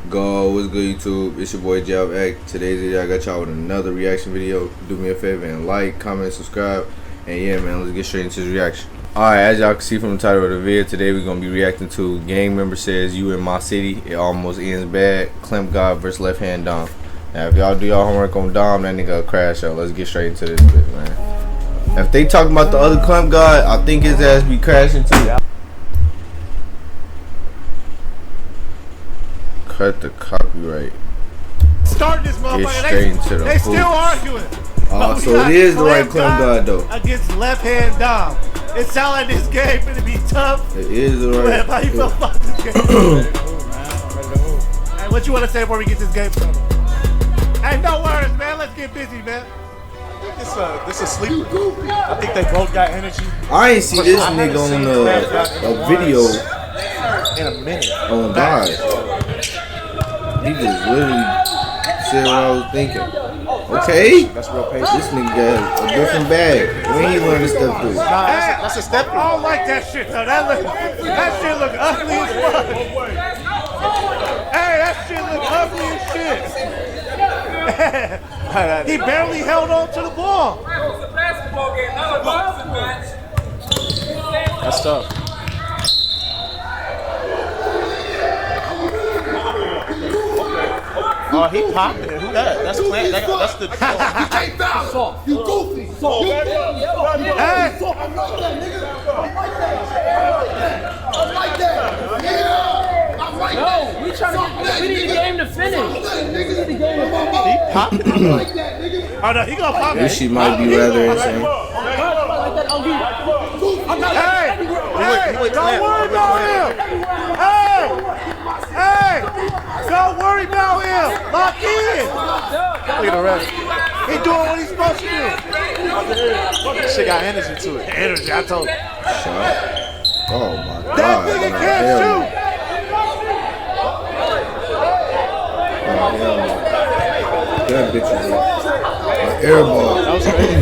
Go, what's good YouTube? It's your boy Jayoffact. Today's video I got y'all with another reaction video. Do me a favor and like, comment, subscribe. And yeah man, let's get straight into this reaction. Alright, as y'all can see from the title of the video, today we're gonna be reacting to Gang Member Says You in My City, It Almost Ends Bad, Clamp God vs Lefthand Dom. Now if y'all do y'all homework on Dom, that nigga will crash out. Let's get straight into this bit, man. If they talking about the other Clamp God, I think his ass be crashing too. Cut the copyright. Start this motherfucker. They still arguing. So it is the right Clamp God though. Against Lefthand Dom. It sound like this game gonna be tough. It is the right. How you feel about this game? Hey, what you want to say before we get this game started? Hey, no worries, man. Let's get busy, man. This a sleeper. I think they both got energy. I ain't see this nigga on a video in a minute. Oh God. He just literally said what I was thinking. Okay? That's real patient. This nigga got a different bag. When he learned to step through. That's a step through. I don't like that shit though. That shit look ugly as fuck. Hey, that shit look ugly as shit. He barely held on to the ball. That's tough. Oh, he popping it. Who that? That's Clamp. That's the. You can't foul. You goofy. Hey. I'm like that. Yeah. I'm like that. We trying to. We need the game to finish. He popping it. Oh no, he gonna pop it. This shit might be rather insane. Hey, don't worry about him. Hey, don't worry about him. Lock in. Look at the rest. He doing what he's supposed to do. This shit got energy to it. Energy, I told you. Oh my God. That nigga can't shoot. That bitch is an airball. That was crazy.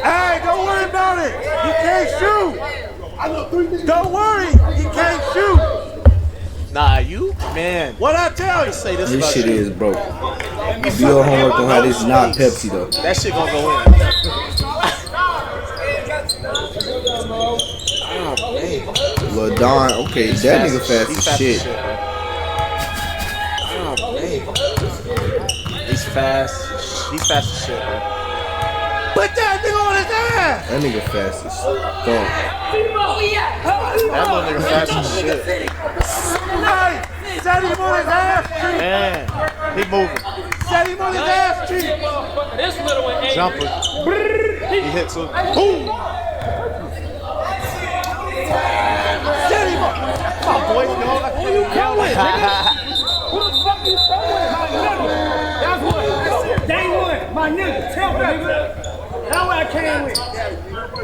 Hey, don't worry about it. He can't shoot. Don't worry, he can't shoot. Nah, you man. What I tell you? Say this This about shit you. is broke. Do your homework on how this is not Pepsi though. That shit gonna go in. Oh man. Lil Don, okay, that nigga fast as shit. Oh man. He's fast. He's fast as shit, bro. Put that nigga on his ass. That nigga fast as fuck. That little nigga fast as shit. Hey, set him on his ass cheek. Man, he moving. Set him on his ass cheek. This little one ain't. Jumper. He hits him. Boom. Set him on. Come on, boys. Go like Who you going, nigga? Who the fuck you going, my nigga? That's what. Day one, my nigga. Tell me, nigga. That's what I came with.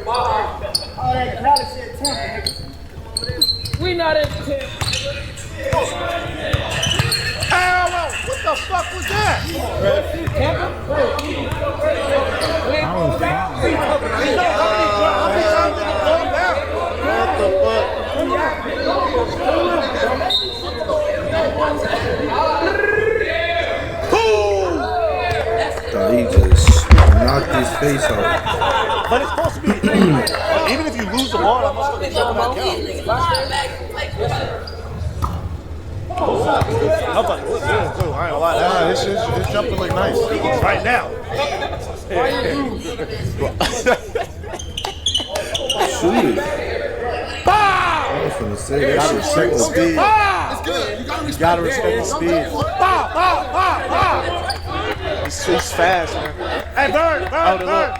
All that college shit, nigga. We not in 10. What the fuck was that? He just knocked his face off. But it's supposed to be even if you lose the ball, I'm supposed to jump back out. Nobody looks good too. I ain't gonna lie. Nah, this jumping look nice. Right now. Shoot it. I was gonna say that shit Respect the speed. It's good. You gotta respect the speed. He's fast, man. Hey, Bird. Hold it No up. lie.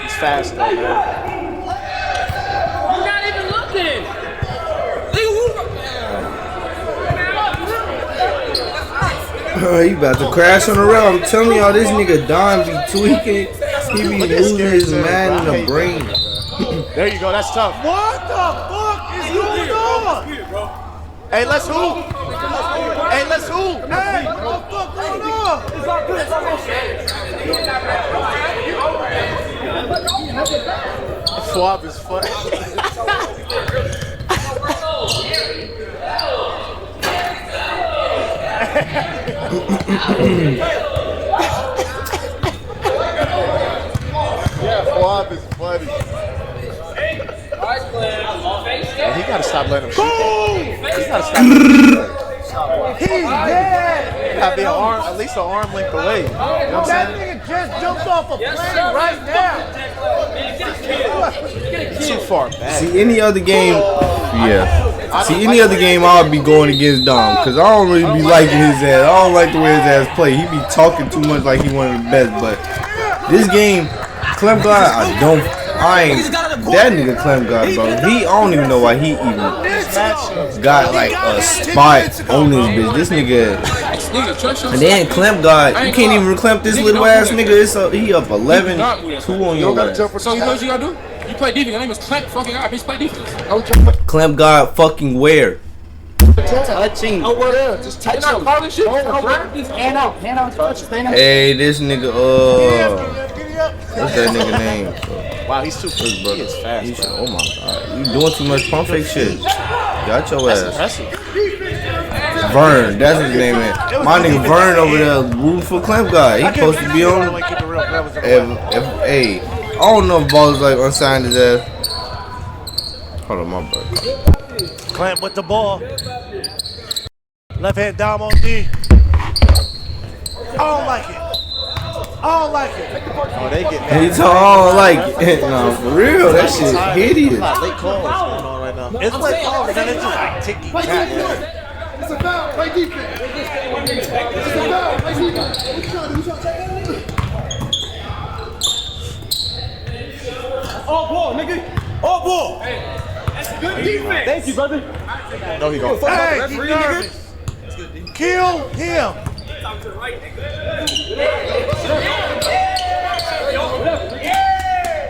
He's fast though, man. You're not even looking. He about to crash on the rail. I'm telling y'all, this nigga Don be tweaking. He be losing his mind in the brain. There you go. That's tough. What the fuck is going on? Hey, let's hoop. Hey, let's hoop. Hey, what the fuck going on? It's all good. It's all good. Schwab is fun. Bob is funny. And he gotta stop letting him shoot. He gotta stop letting him shoot. He's dead. Gotta be at least an arm length away. You know what I'm That saying? nigga just jumped off a plane right now. Too far back. See any other game? Yeah. See any other game, I'll be going against Dom because I don't really be liking his ass. I don't like the way his ass play. He be talking too much like he one of the best. But this game, Clem God, I ain't that nigga Clem God, bro. I don't even know why he even got like a spot on this bitch. This nigga, and then Clem God, you can't even clamp this little ass nigga. He up 11-2 on your ass. So you know what you gotta do? You play defense. Your name is Clamp fucking God. Bitch, play defense. Clamp God fucking where? Touching. Oh, what up? Just touch him. Hand out, touch. Hey, this nigga, what's that nigga name? Wow, he's too quick. He is fast. Oh my god, you doing too much pump fake shit. Got your ass. Impressive. Vern, that's his name, man. My nigga Vern over there rooting for Clamp God. He supposed to be on. Hey, I don't know if Ball's like unsigned his ass. Hold on, my brother. Clamp with the ball. Left hand down on D. I don't like it. I don't like it. Oh, they get He told I don't like it. No, for real, that shit hideous. late calls going on right now. It's like, oh, man, it's just like ticky tack. It's a foul. Play defense. It's a foul. Play defense. All ball, nigga. All ball. That's good defense. Thank you, brother. No, he don't. Hey, he's nervous. Kill him.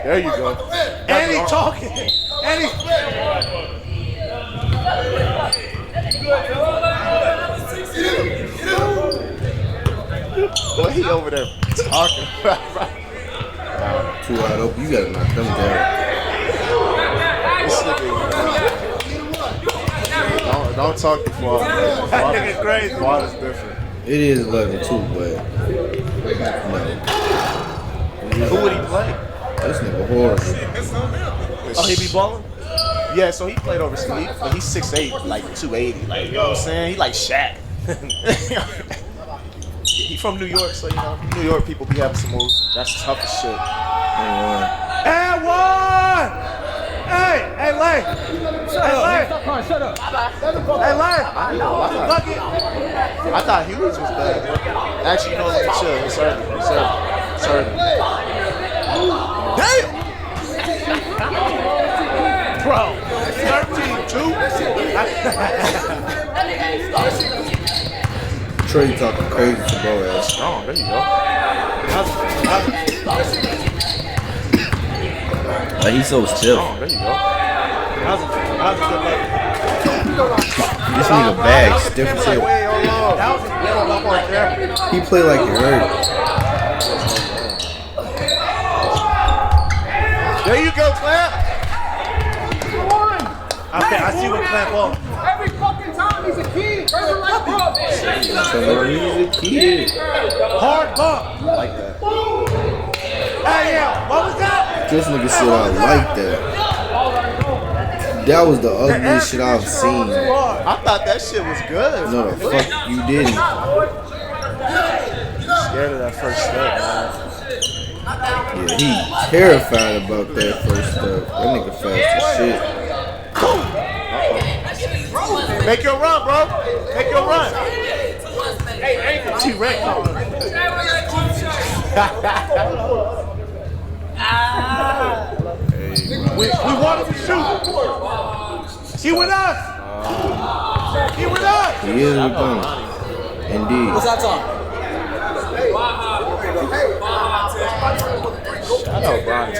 There you go. And he talking. And he. What he over there talking about? Too wide open, you gotta knock them down. This nigga. Don't talk before. That nigga's crazy. Water's different. It is 11-2, but no. Who would he play? This nigga horrible. Oh, he be balling? Yeah, so he played overseas, but he's 6'8", like 280. Like, you know what I'm saying? He like Shaq. He from New York, so you know, New York people be having some moves. That's tough as shit. And one! Hey, Lay! Hey, Lay! Shut up. Hey, Lay! I thought Hughes was bad. Actually, no, let me chill. It's early. Damn! Bro, 13-2? Trey talking crazy to bro ass. Strong, there you go. Like he's so stiff. Strong, there you go. This nigga bag stiff as hell. He play like he hurt. There you go, Clamp. Okay, I see what Clamp on. Every fucking time he's a kid. So he's a kid. Hard bump. I like that. Hey, yeah, what was that? This nigga said I like that. That was the ugliest shit I've seen. I thought that shit was good. No, the fuck you didn't. Scared of that first step, man. Yeah, he terrified about that first stuff. That nigga fast as shit. Make your run, bro. Make your run. T-Rex. We want him to shoot. He with us. He with us. He is with them. Indeed. What's that time? Shout out, Bronny.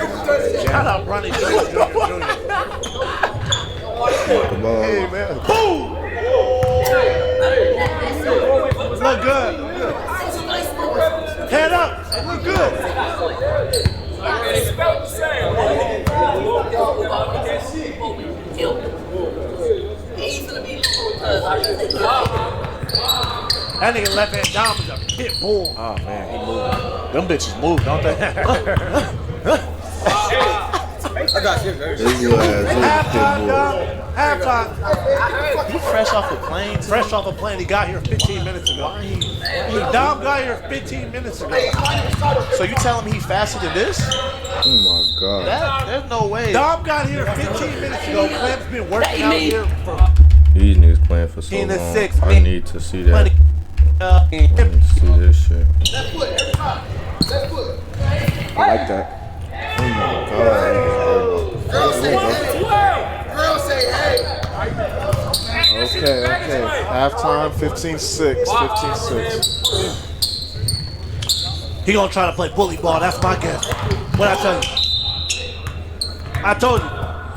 Shout out, Bronny Jr. The ball. Hey, man. Boom. Look good. Head up. It look good. That nigga left hand Dom is a pit bull. Oh man, he moving. Them bitches move, don't they? I got you. This little ass Halftime, Dom. is Halftime. He fresh off a plane. Too. Fresh off a plane. He got here 15 minutes ago. Dom got here 15 minutes ago. So you telling me he faster than this? Oh my god. There's no way. Dom got here 15 minutes ago. Clem's been working out here for These niggas playing for so 15 to long. 6. I need to see that. I need to see this shit. Left foot every time. Left foot. I like that. Oh my god. Girl say hey. Girl say hey. Okay. Halftime, 15-6. 15-6. He gonna try to play bully ball. That's my guess. What I tell you? I told you.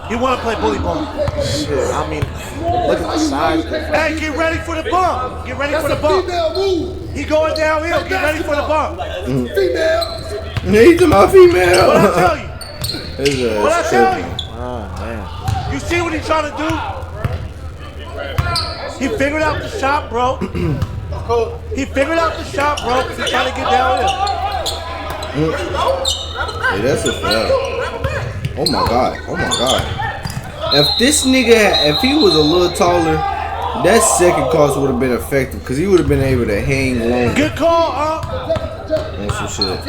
He wanna play bully ball. Shit, I mean, look at the size difference. Hey, get ready for the bump. Get ready for the bump. Female move. He going downhill. Get ready for the bump. Female. He's to my female. What I tell you? What I tell you? Oh man. You see what he trying to do? He figured out the shot, bro. He figured out the shot, bro. He's trying to get downhill. Hey, that's a foul. Oh my god. Oh my god. If this nigga, if he was a little taller, that second cross would have been effective because he would have been able to hang longer Good call, huh? on some shit.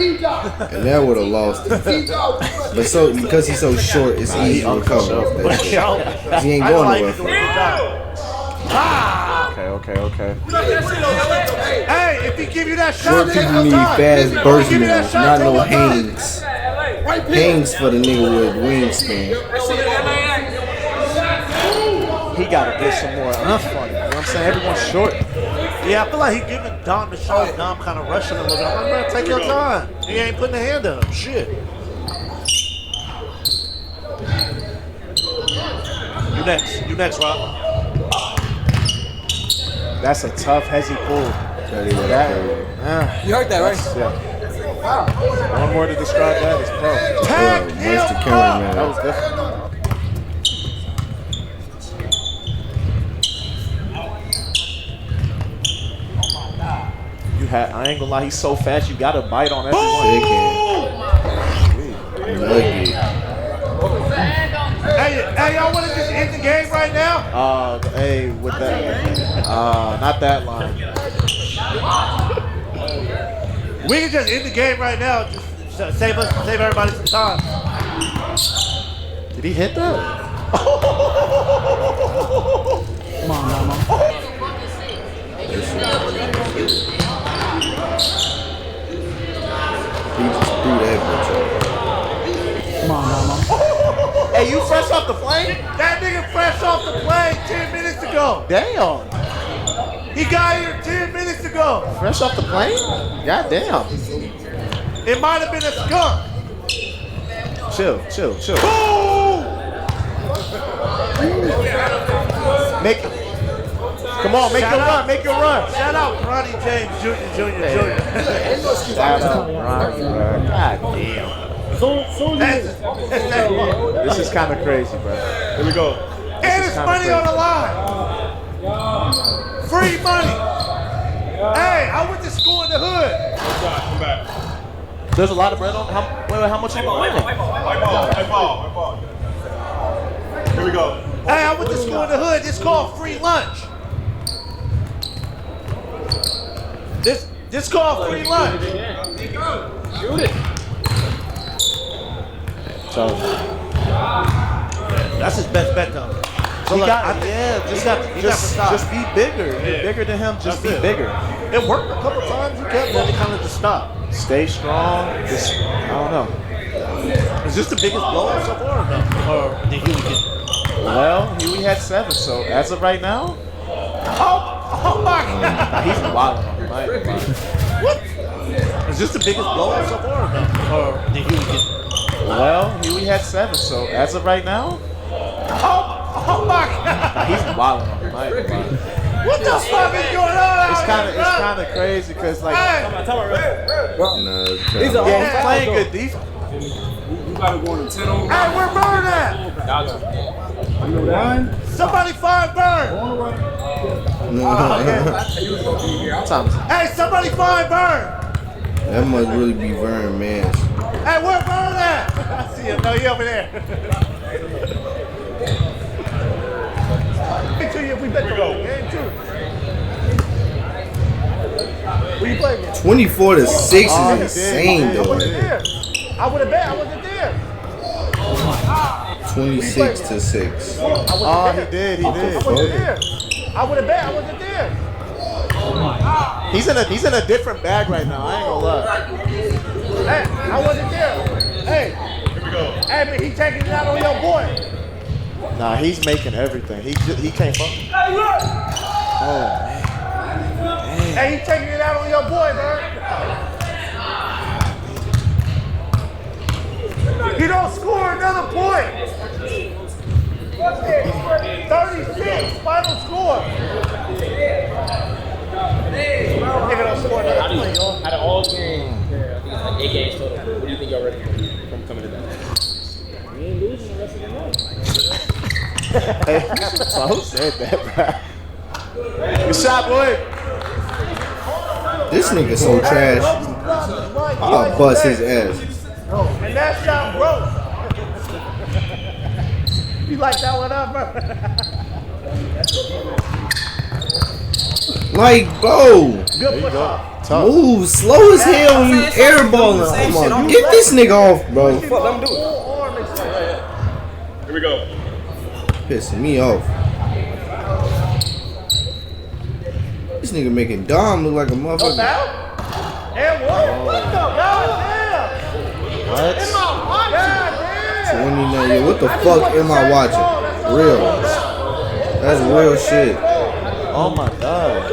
And that would have lost him. But so because he's so short, it's easy to recover off that shit. He ain't going nowhere from it. Okay. Hey, if he give you that shot, Short take people your need time. fast burst Give me that moves, shot, not take no your time. hangs. Hangs for the nigga with wingspan. He gotta get some more funny. You know what I'm saying? Everyone's short. Yeah, I feel like he giving Dom the shot. Dom kind of rushing a little bit. I'm like, man, take your time. He ain't putting the hand up. Shit. You next, Rob. That's a tough hezzy pull. You heard that, right? Yeah. One word to describe that is pro. Tag Where's the him up. cameraman? That was different. I ain't gonna lie, he's so fast, you gotta bite on everyone. Lucky. Hey, y'all want to just end the game right now? Hey, with that, not that line. We can just end the game right now. Just save everybody some time. Did he hit that? Come on, mama. He just threw that bitch up. Come on, mama. Hey, you fresh off the plane? That nigga fresh off the plane 10 minutes ago. Damn. He got here 10 minutes ago. Fresh off the plane? God damn. It might have been a skunk. Chill. Boom! Come on, make your run. Shout out Bronny James Jr. Shout out, Ronnie, bro. God damn. This is kind of crazy, bro. Here we go. And it's money on the line. Free money. Hey, I went to school in the hood. Come back. There's a lot of bread on. How much you winning? White ball. Here we go. Hey, I went to school in the hood. It's called free lunch. This called free lunch. Shoot it. So That's his best bet, though. So look, just be bigger. You're bigger than him. Just be bigger. It worked a couple times. You kept letting it kind of just stop. Stay strong. Just I don't know. Is this the biggest blowout so far or no? Or did Huey get? Well, Huey had 7. So as of right now, Oh my God! he's wilding on the mic. What? Is this the biggest blowout so far or no? Or did Huey get? Well, Huey had 7. So as of right now, Oh my God! he's wilding on the mic. What the fuck is going on out It's here, bro? kind of crazy because like Hey, he's playing good defense. You gotta go on a 10 on. hey, where Bird at? Somebody find Bird. Hey, somebody find Vern. That must really be Vern, man. Hey, where Vern at? I see him. No, he over there. Make sure we bet the roll. Game 2. Where you playing against? 24 to 6 is insane, I though. wasn't there. I would have bet. I wasn't there. 26 to 6. Oh, he did. I wasn't there. I would have bet. I wasn't there. He's in a different bag right now. I ain't gonna lie. Hey, I wasn't there. Hey. Here we go. Hey, but he taking it out on your boy. Nah, he's making everything. He can't fuck. Oh, man. Hey, he taking it out on your boy, man. He don't score another point. 36, final score. Nigga don't score another point, y'all. Out of all games, I think it's like 8 games total. What do you think y'all ready from coming to that? We ain't losing the rest of the night. Hey, so who said that, bro? Good shot, boy. This nigga so trash. I'll bust his ass. And that shot broke. You like that one up, bro? Like, bro. Good push off. Move slow as hell when you airballing. Come on, get this nigga off, bro. Fuck, let him do it. Here we go. Pissing me off. This nigga making Dom look like a No motherfucker. foul? And what? What the? Goddamn. What? Goddamn. 29. Yeah, what the fuck am I watching? Real. That's real shit. Oh my god.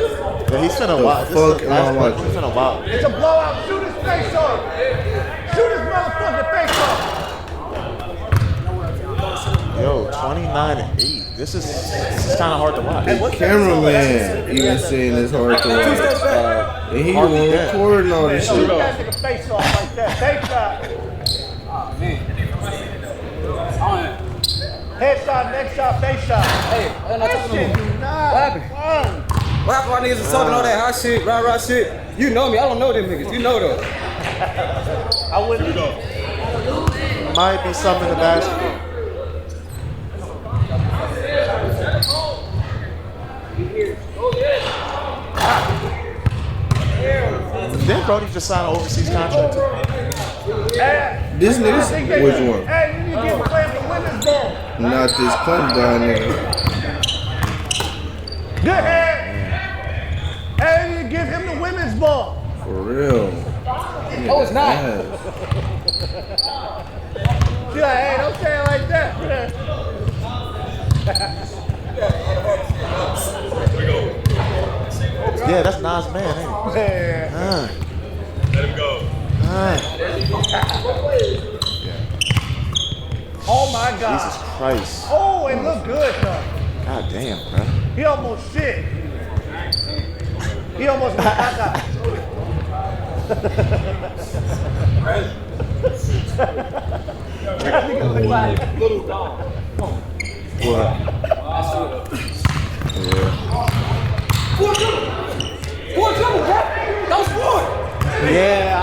Yeah, he's finna watch. This fuck is the am I last one. watching? He's finna watch. It's a blowout. Shoot his face off. Shoot his motherfucking face off. Yo, 29-8. This is kind of hard to watch. The cameraman even saying it's hard to watch. And he the one recording all this Shoot shit. that nigga face off like that. Face shot. Headshot, next shot, face shot. Hey, I'm not talking Shit, to do you. not. What happened? What happened? Why niggas was talking all that hot shit, rah shit? You know me. I don't know them niggas. You know them. I wouldn't go. Might be something in the basket. Didn't Brody just sign an overseas contract? This nigga, which one? Hey, you need to get playing for women's ball. Not this Clinton guy, nigga. Good head. Hey, you need to give him the women's ball. For real. Oh, it's not. She's like, hey, don't say it like that. Yeah, that's Nas' man, ain't it? Let him go. Oh my God. Jesus Christ. Oh, it looked good though. God damn, bro. He almost shit. He almost went caca. Four dribbles, bro. That was four. Yeah, I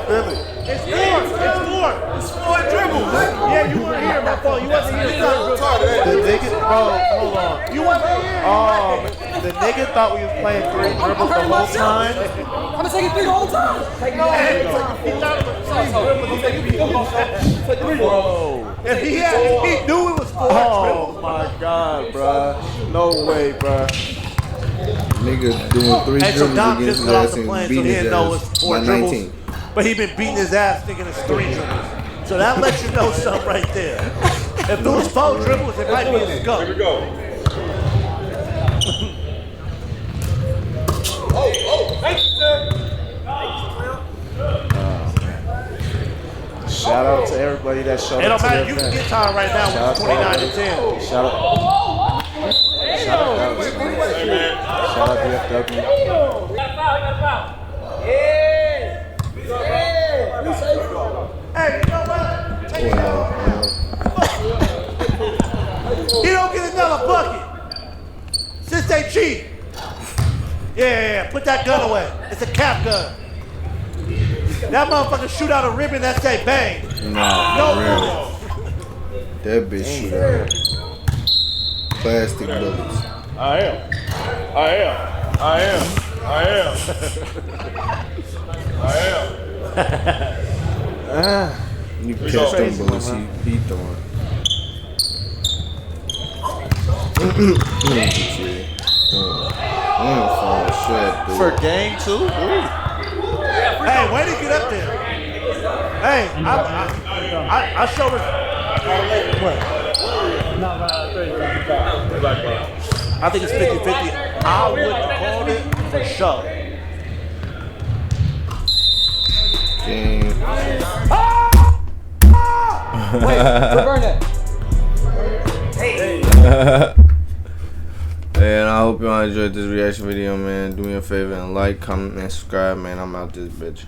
feel it. It's four. It's four. It's four dribbles. Yeah, you weren't here, my fault. You wasn't here. The nigga, bro, hold on. You wasn't here. Oh, the nigga thought we was playing 3 dribbles the whole time. I've been taking 3 the whole time. Take no. He thought it was 3 dribbles. Whoa. If he knew it was 4 Oh my God, bro. No way, bro. Nigga doing 3 Hey, so dribbles Dom against just his got off ass the and plane, so beating he his didn't know it ass was 4 by dribbles. 19. But he been beating his ass thinking it's 3 dribbles. So that lets you know something right there. If it was 4 dribbles, it might be a skunk. Here we go. Shout out to everybody that showed It up don't to matter. the You can event. get time right now when it's 29 to 10. Shout out. Shout out DFW. Hey, you know what? Take it out. He don't get another bucket since they cheat. Yeah. Put that gun away. It's a cap gun. That motherfucker shoot out a ribbon that say bang. Nah, No really. bullet. That bitch shoot out plastic bullets. I am. You catch them bullets, he throwing. For game 2? Ooh. Hey, way to get up there. Hey, I showed her. What? I think it's 50-50. I wouldn't have called it for sure. Game. Wait, burn that. And I hope y'all enjoyed this reaction video, man. Do me a favor and like, comment, and subscribe, man. I'm out this bitch.